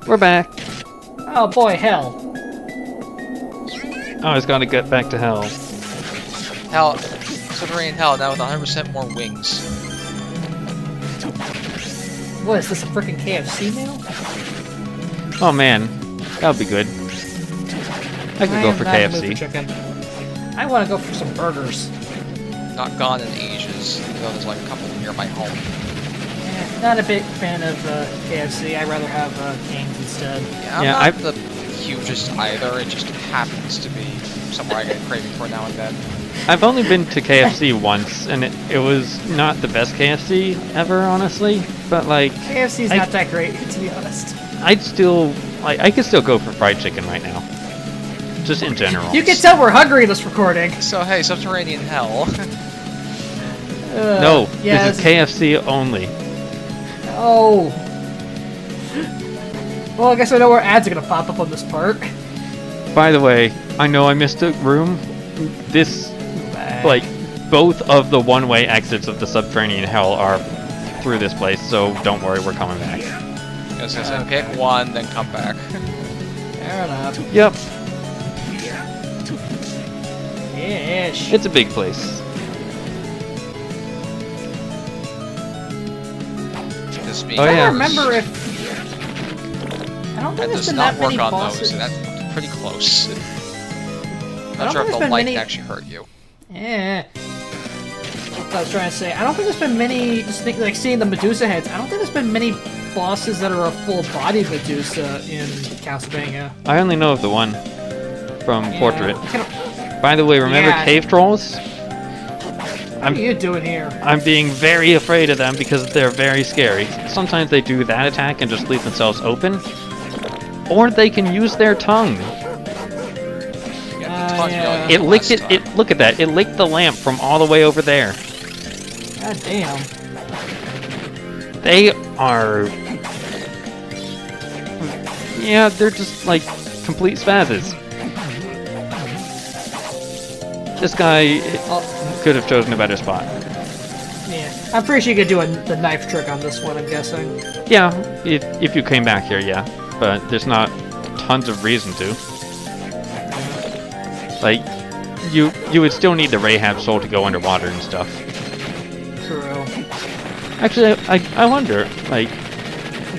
We're back. Oh boy, hell. Oh, I was gonna get back to hell. Hell, subterranean hell now with 100% more wings. What is this, a freaking KFC meal? Oh man, that would be good. I could go for KFC. Chicken. I want to go for some burgers. Not gone in ages, though there's like a couple near my home. Not a big fan of KFC. I'd rather have Cane's instead. Yeah, I'm not the hugest either. It just happens to be somewhere I get a craving for now and then. I've only been to KFC once, and it was not the best KFC ever, honestly. But like, KFC's not that great, to be honest. I could still go for fried chicken right now, just in general. You can tell we're hungry in this recording. So hey, subterranean hell. No, this is KFC only. Oh. Well, I guess I know where ads are gonna pop up on this part. By the way, I know I missed a room. This, like, both of the one-way exits of the subterranean hell are through this place, so don't worry, we're coming back. I was gonna say, pick one, then come back. Fair enough. Yep. Ish. It's a big place. Oh, I yeah. don't remember if... I don't think That there's does been not that work many on bosses. those, and that's pretty close. don't Not sure think if the there's been light many- actually hurt you. Yeah. That's what I was trying to say. I don't think there's been many, like seeing the Medusa heads, I don't think there's been many bosses that are a full-bodied Medusa in Castlevania. I only know of the one from Yeah. Portrait. By the way, remember cave trolls? What are you doing here? I'm being very afraid of them because they're very scary. Sometimes they do that attack and just leave themselves open. Or they can use their tongue. Yeah. It licked it. Look at that. It licked the lamp from all the way over there. God damn. They are... Yeah, they're just like complete spazzes. This guy could have chosen a better spot. Yeah. I'm pretty sure you could do the knife trick on this one, I'm guessing. Yeah, if you came back here, yeah. But there's not tons of reason to. Like, you would still need the Rahab soul to go underwater and stuff. True. Actually, I wonder, like,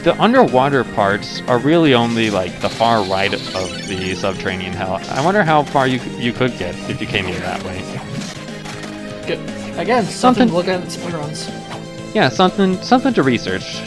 the underwater parts are really only, like, the far right of the subterranean hell. I wonder how far you could get if you came here that way. Good. Again, something to look at in speedruns. Yeah, something to research.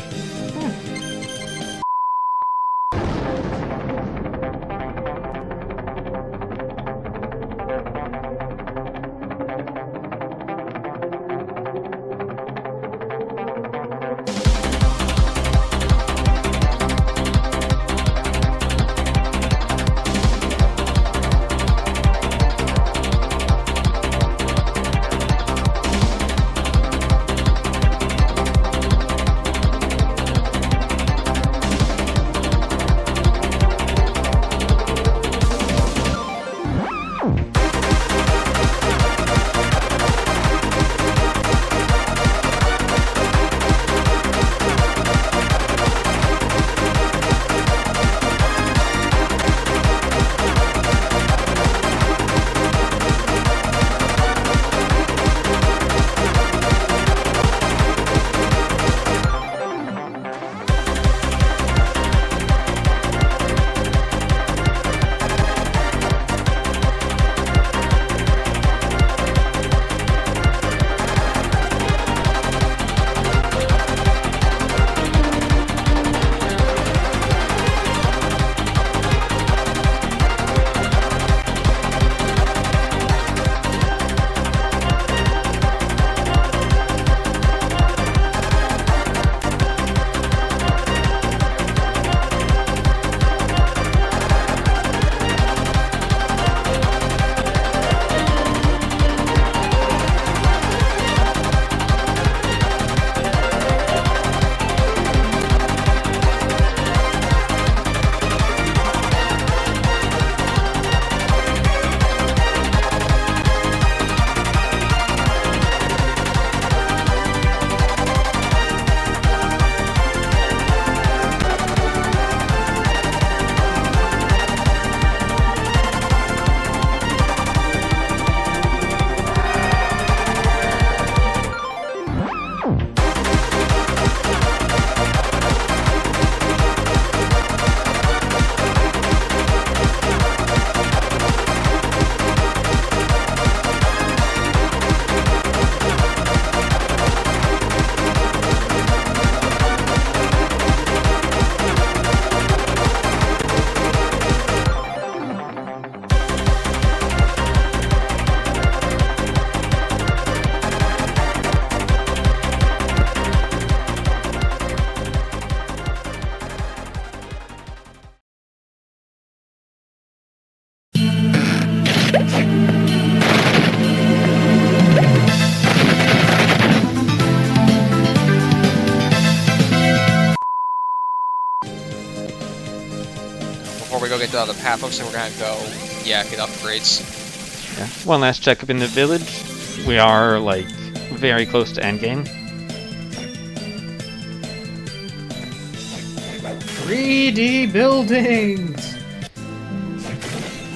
before we go get the other path, looks like we're gonna go, yeah, get upgrades. Yeah. One last check up in the village. We are, like, very close to endgame. 3D buildings!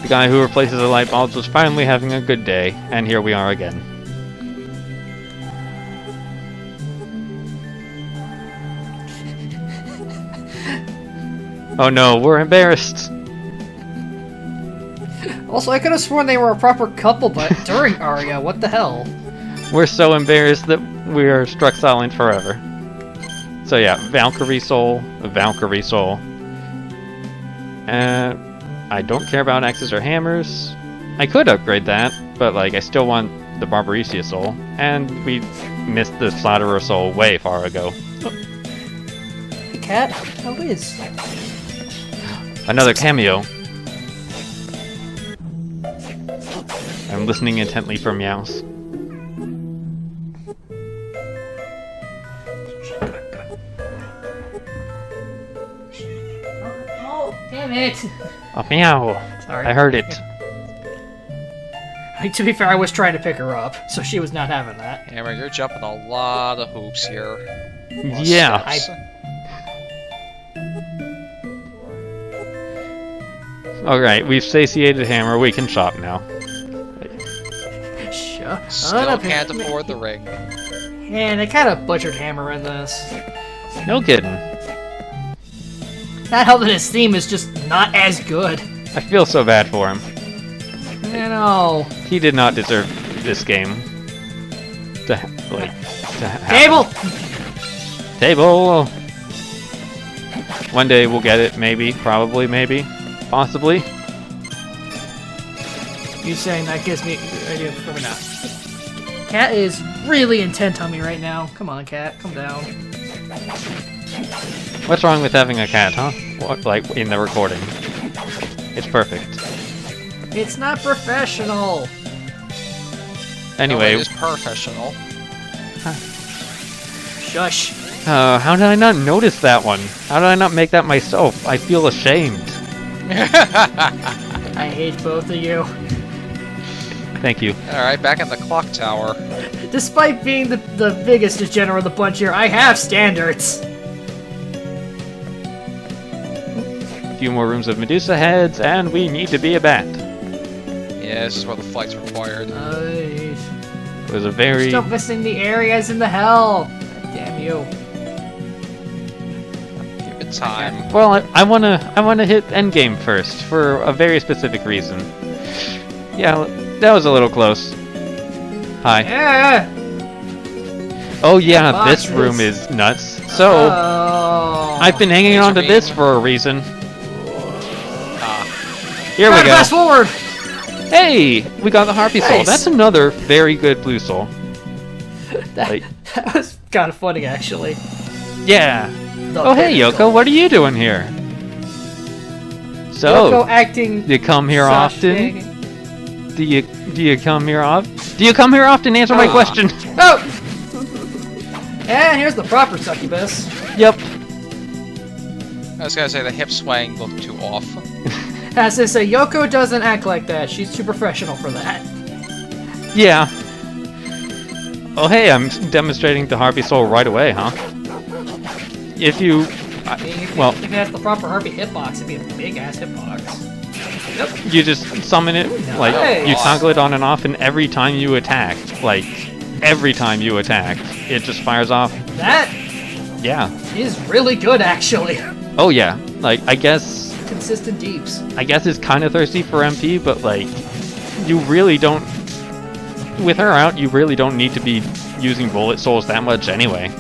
The guy who replaces the light bulbs was finally having a good day, and here we are again. Oh no, we're embarrassed! Also, I could have sworn they were a proper couple, but during Aria, what the hell? We're so embarrassed that we are struck silent forever. So yeah, Valkyrie Soul, Valkyrie Soul. I don't care about axes or hammers. I could upgrade that, but like I still want the Barbarisia Soul, and we missed the Flatterer Soul way far ago. Hey, cat, how is? Another cameo. I'm listening intently for meows. Oh, damn it! Oh, meow! Sorry. I heard it. To be fair, I was trying to pick her up, so she was not having that. Hammer, you're jumping a lot of hoops here. Yeah. Steps. Alright, we've satiated Hammer, we can shop now. Shut Still up, can't Hammer. afford the ring. Man, they kind of butchered Hammer in this. No kidding. That helped that his theme is just not as good. I feel so bad for him. You know. He did not deserve this game. To have Table! Table! One day we'll get it, maybe, probably, maybe, possibly. You saying that gives me an idea for now. Cat is really intent on me right now. Come on, Cat, come down. What's wrong with having a cat, huh? What, like, in the recording? It's perfect. It's not professional. Anyway, No, it is professional. Shush. how did I not notice that one? How did I not make that myself? I feel ashamed. I hate both of you. Thank you. Alright, back in the clock tower. Despite being the biggest degenerate of the bunch here, I have standards. A few more rooms of Medusa heads, and we need to be a bat. Yeah, this is where the flight's required. It was a very... Still missing the areas in the hell. God damn you. Give it time. Well, I wanna hit endgame first for a very specific reason. Yeah, that was a little close. Hi. Yeah. Oh yeah, Boxes. this room is nuts. So, Oh. I've been hanging on to Laser this beam. for a reason. Ah, Here we Gotta go. Fast forward. Hey, we got the Harpy Soul. Nice. That's another very good blue soul. That was kind of funny, actually. Yeah. The Oh hey pinnacle. Yoko, what are you doing here? So, Yoko acting. do you come here such often? big- Do you come here often? Do you come here often? Answer my question. Oh! And here's the proper succubus. Yep. I was gonna say the hip swaying looked too off. As I say, Yoko doesn't act like that. She's too professional for that. Yeah. Oh hey, I'm demonstrating the Harpy Soul right away, huh? If you... I mean, if well, if it has the proper Harpy hitbox, it'd be a big ass hitbox. Yep. you just summon it, like, Nice. you toggle it on and off, and every time you attack, like, every time you attack, it just fires off. That Yeah. is really good, actually. Oh yeah. Like, I guess Consistent deeps. it's kind of thirsty for MP, but, like, you really don't... With her out, you really don't need to be using bullet souls that much anyway.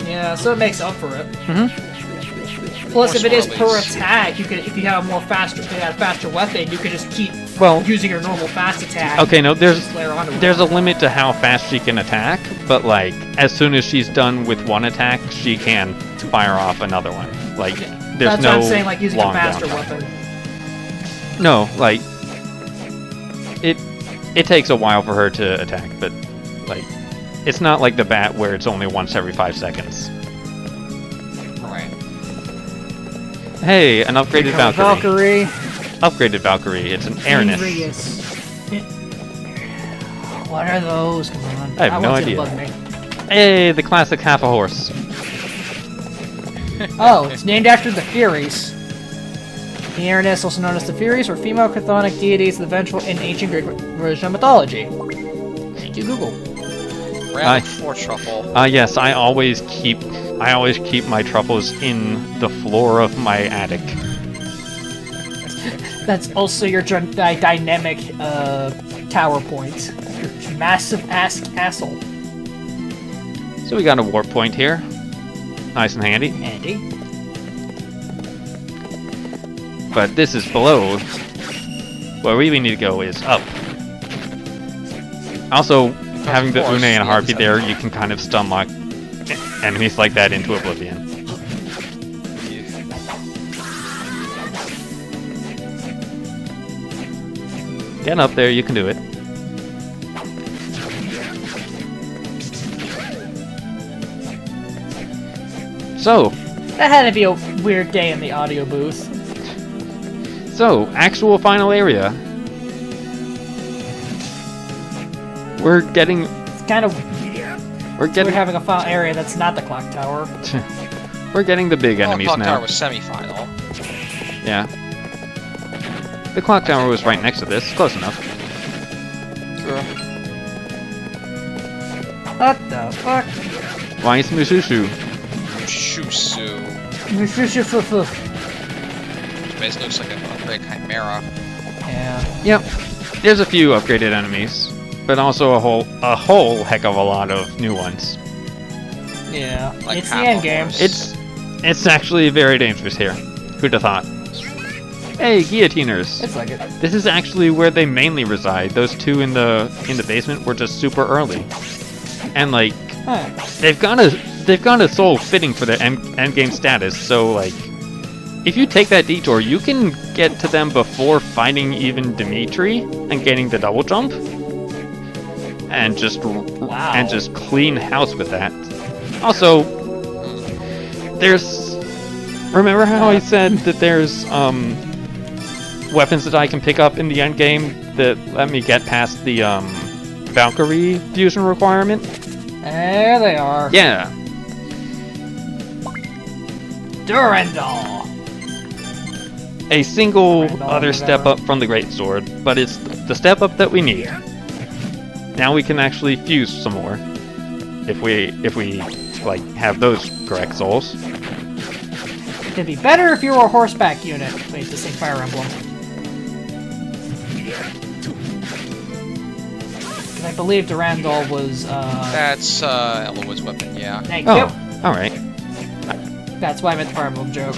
Yeah, so it makes up for it. Mm-hmm. Plus, More if it is slow per release. attack, you could, if you have a faster weapon, you could just keep Well, using your normal fast attack. okay, no, Just layer onto it. there's a limit to how fast she can attack, but, like, as soon as she's done with one attack, she can fire off another one. Like, there's That's no what I'm saying, like using a long faster downtime. weapon. No, like, it takes a while for her to attack, but, like, it's not like the bat where it's only once every 5 seconds. Right. Hey, an upgraded Valkyrie. Valkyrie. Upgraded Valkyrie. It's an Aranus. Arius. What are those? Come on. I have no one's idea. gonna bug me. Hey, the classic half a horse. Oh, it's named after the Furies. The Aranus, also known as the Furies, were female chthonic deities of the vengeful in ancient Greek version of mythology. Thank you, Google. Round 4 truffle. Yes, I always keep my truffles in the floor of my attic. That's also your dynamic tower point. Your massive ass castle. So we got a warp point here. Nice and handy. Handy. But this is below. Where we need to go is up. Also, having the Une and Harpy there, you can kind of stun lock enemies like that into oblivion. Get up there, you can do it. So, That had to be a weird day in the audio booth. actual final area. We're getting. It's kind of We're we're getting. having a final area that's not the clock tower. We're getting the big Well, enemies Clock now. Tower was semi-final. Yeah. The clock tower was right next to this. Close enough. What the fuck? Why is Mususu? Shusu. Which basically looks like an upgrade Chimera. Yeah. Yep. There's a few upgraded enemies, but also a whole heck of a lot of new ones. Yeah. Like It's the half end a game. horse. It's actually very dangerous here. Who'd have thought? Hey, guillotiners. It's like it. This is actually where they mainly reside. Those two in the basement were just super early, and like Huh. they've got a soul fitting for their end game status. So like, if you take that detour, you can get to them before fighting even Dimitri and getting the double jump, and just clean house with that. Also, remember how I said that there's weapons that I can pick up in the end game that let me get past the Valkyrie fusion requirement? There they are. Yeah. Durandal. A single Randall, other step whatever. up from the Great Sword, but it's the step up that we need. Now we can actually fuse some more. If we like have those correct souls. It'd be better if you were a horseback unit. Wait, this ain't Fire Emblem. 'Cause I believe Durandal was, That's Elowood's weapon, yeah. Thank Oh, you. alright. That's why I meant the Fire Emblem joke.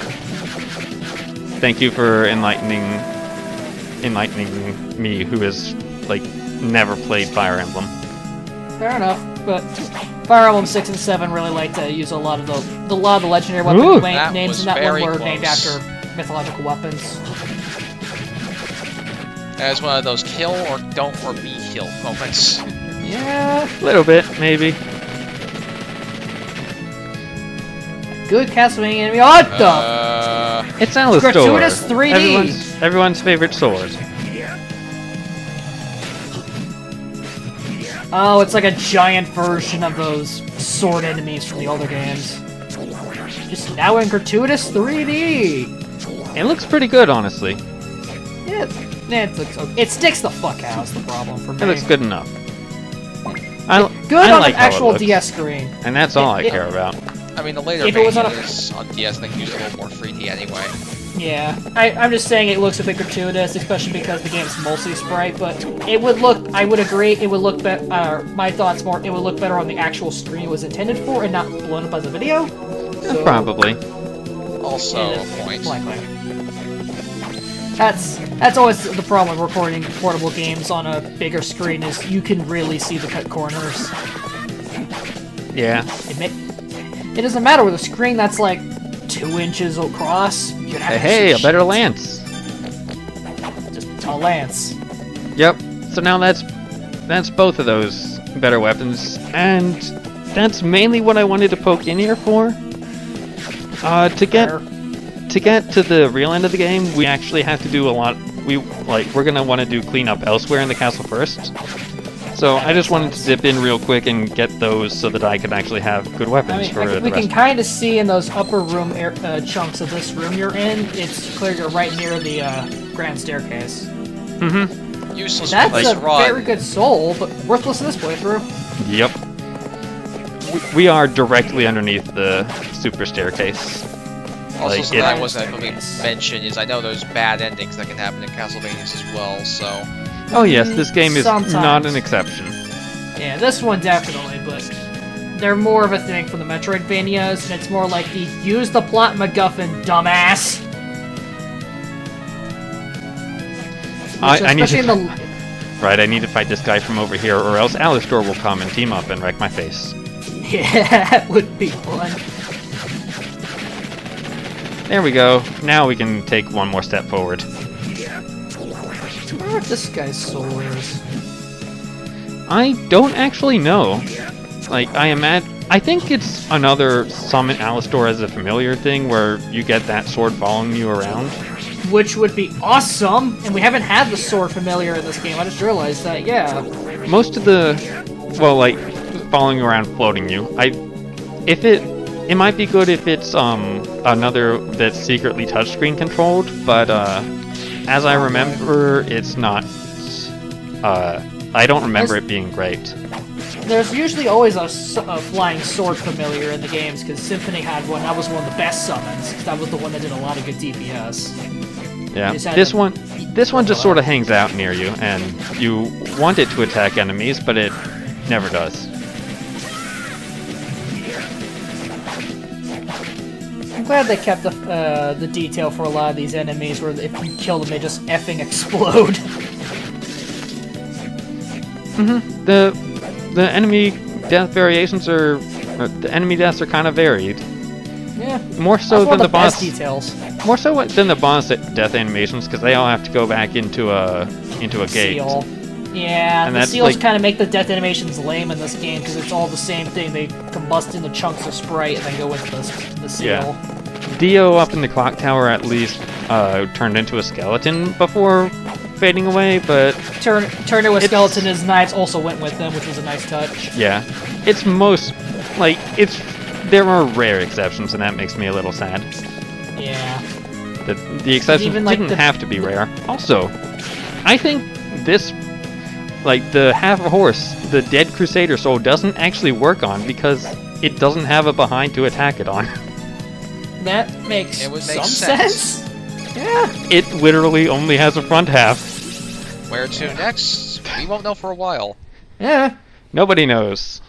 Thank you for enlightening me, who has like never played Fire Emblem. Fair enough, but Fire Emblem 6 and 7 really like to use a lot of the legendary weapon Ooh. That names was in that one very were named close. after mythological weapons. As one of those kill or don't or be killed moments. Yeah, A little bit, maybe. good Castlevania enemy. What the? It's Alastor. Gratuitous 3D. Everyone's favorite sword. Oh, it's like a giant version of those sword enemies from the older games. Just now in gratuitous 3D. It looks pretty good, honestly. Yeah, it looks okay. It sticks the fuck out. Is the problem for me. It looks good enough. Good I on like an how it actual looks, DS screen. and that's all I It- care about. I mean, the later If it was on a- Manias on DS, I think, used a little more 3D anyway. Yeah, I'm just saying it looks a bit gratuitous, especially because the game's mostly sprite. But it would look. I would agree. It would look better. My thoughts more. It would look better on the actual screen it was intended for, and not blown up as a video. So, Probably. Also yeah, a point. likely. That's always the problem with recording portable games on a bigger screen is you can really see the cut corners. Yeah. It doesn't matter with a screen that's like 2 inches across. You can actually Hey, a see better shit. lance. Just a lance. Yep. So now that's both of those better weapons, and that's mainly what I wanted to poke in here for. To to get to the real end of the game, we actually have to do a lot. We're gonna want to do cleanup elsewhere in the castle first. So I just wanted to zip in real quick and get those so that I could actually have good weapons for the we rest. can kind of see in those upper room chunks of this room you're in. It's clear you're right near the grand staircase. Mm-hmm. Useless That's place a to run. very good soul, but worthless in this playthrough. Yep. We are directly underneath the super staircase. Also, Like, something it- I wasn't able to mention is I know there's bad endings that can happen in Castlevanias as well, so... Oh yes, this game is not Sometimes. an exception. Yeah, this one definitely, but they're more of a thing from the Metroidvanias, and it's more like the use the plot MacGuffin, dumbass. I need Especially to, in the right, I need to fight this guy from over here, or else Alistor will come and team up and wreck my face. yeah, that would be fun. There we go. Now we can take one more step forward. I wonder what this guy's soul is. I don't actually know. Like, I think it's another summon Alistor as a familiar thing where you get that sword following you around. Which would be awesome, and we haven't had the sword familiar in this game. I just realized that, yeah. Most of the, well, like, following you around, floating you. It might be good if it's another that's secretly touchscreen controlled, but as I remember, it's not. I don't remember it being great. There's usually always a flying sword familiar in the games, because Symphony had one. That was one of the best summons, because that was the one that did a lot of good DPS. Yeah, Just had this to- one just sort of hangs out near you, and you want it to attack enemies, but it never does. I'm glad they kept the detail for a lot of these enemies, where if you kill them, they just effing explode. Mm-hmm. The enemy death variations or the enemy deaths are kind of varied. Yeah. More so That's one than of the best boss. details. More so than the boss death animations, because they all have to go back into a gate. Seal. Yeah, And the that's, seals like- kind of make the death animations lame in this game because it's all the same thing. They combust into chunks of sprite and then go into the seal. Yeah. Dio up in the clock tower at least turned into a skeleton before fading away, but Turn into a skeleton. His knives also went with them, which was a nice touch. yeah, there are rare exceptions, and that makes me a little sad. Yeah. The exceptions Even, like, didn't the- have to be rare. Also, I think this, like the half a horse, the Dead Crusader soul doesn't actually work on because it doesn't have a behind to attack it on. That makes It would some make sense. Yeah. It literally only has a front half. Where to next? We won't know for a while. Yeah. Nobody knows.